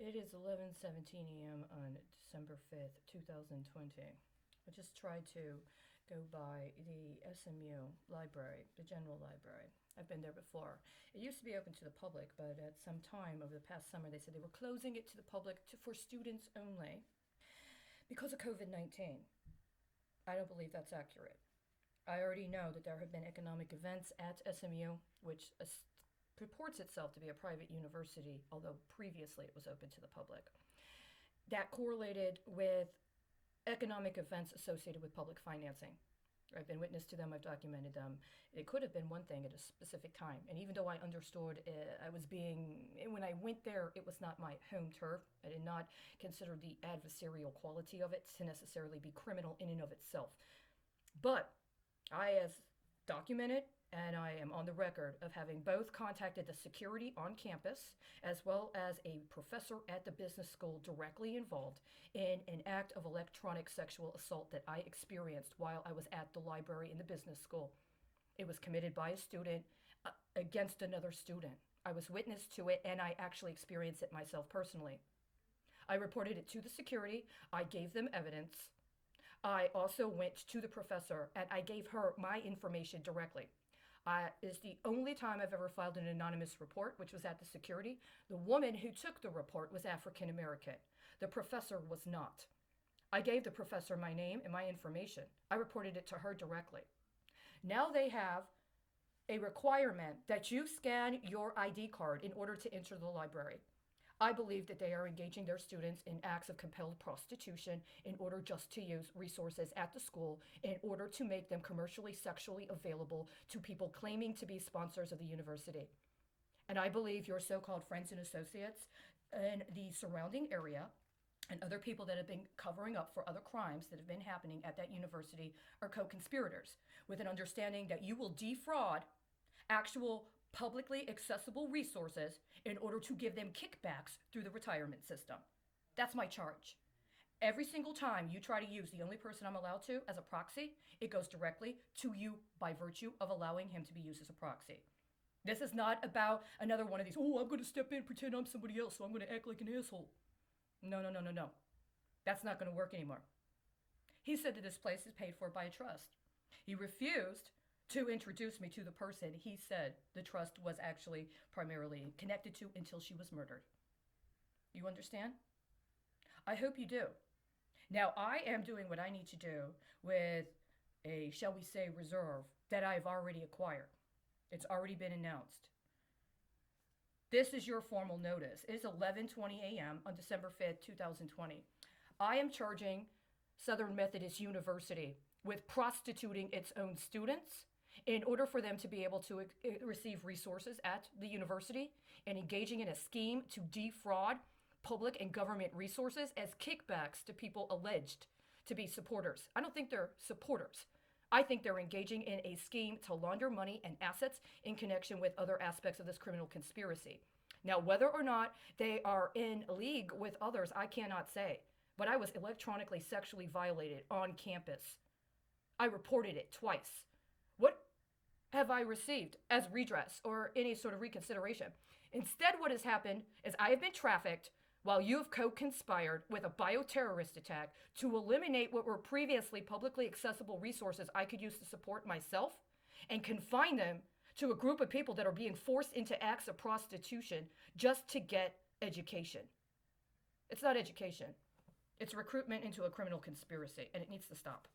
It is 11:17 a.m. on December 5th, 2020. I just tried to go by the SMU library, the general library. I've been there before. It used to be open to the public, but at some time over the past summer, they said they were closing it to the public for students only because of COVID-19. I don't believe that's accurate. I already know that there have been economic events at SMU, which purports itself to be a private university, although previously it was open to the public, that correlated with economic events associated with public financing. I've been witness to them, I've documented them. It could have been one thing at a specific time. And even though I understood when I went there, it was not my home turf. I did not consider the adversarial quality of it to necessarily be criminal in and of itself. But I have documented and I am on the record of having both contacted the security on campus as well as a professor at the business school directly involved in an act of electronic sexual assault that I experienced while I was at the library in the business school. It was committed by a student against another student. I was witness to it and I actually experienced it myself personally. I reported it to the security. I gave them evidence. I also went to the professor and I gave her my information directly. Is the only time I've ever filed an anonymous report, which was at the security. The woman who took the report was African American. The professor was not. I gave the professor my name and my information. I reported it to her directly. Now they have a requirement that you scan your ID card in order to enter the library. I believe that they are engaging their students in acts of compelled prostitution in order just to use resources at the school in order to make them commercially sexually available to people claiming to be sponsors of the university. And I believe your so-called friends and associates in the surrounding area and other people that have been covering up for other crimes that have been happening at that university are co-conspirators with an understanding that you will defraud actual publicly accessible resources in order to give them kickbacks through the retirement system. That's my charge. Every single time you try to use the only person I'm allowed to as a proxy, it goes directly to you by virtue of allowing him to be used as a proxy. This is not about another one of these, oh, I'm going to step in, pretend I'm somebody else, so I'm going to act like an asshole. No, no, no, no, no. That's not going to work anymore. He said that this place is paid for by a trust. He refused to introduce me to the person he said the trust was actually primarily connected to until she was murdered. You understand? I hope you do. Now, I am doing what I need to do with a, shall we say, reserve that I've already acquired. It's already been announced. This is your formal notice. It is 11:20 a.m. on December 5th, 2020. I am charging Southern Methodist University with prostituting its own students in order for them to be able to receive resources at the university and engaging in a scheme to defraud public and government resources as kickbacks to people alleged to be supporters. I don't think they're supporters. I think they're engaging in a scheme to launder money and assets in connection with other aspects of this criminal conspiracy. Now, whether or not they are in league with others, I cannot say. But I was electronically sexually violated on campus. I reported it twice. What have I received as redress or any sort of reconsideration? Instead, what has happened is I have been trafficked while you have co-conspired with a bioterrorist attack to eliminate what were previously publicly accessible resources I could use to support myself and confine them to a group of people that are being forced into acts of prostitution just to get education. It's not education. It's recruitment into a criminal conspiracy, and it needs to stop.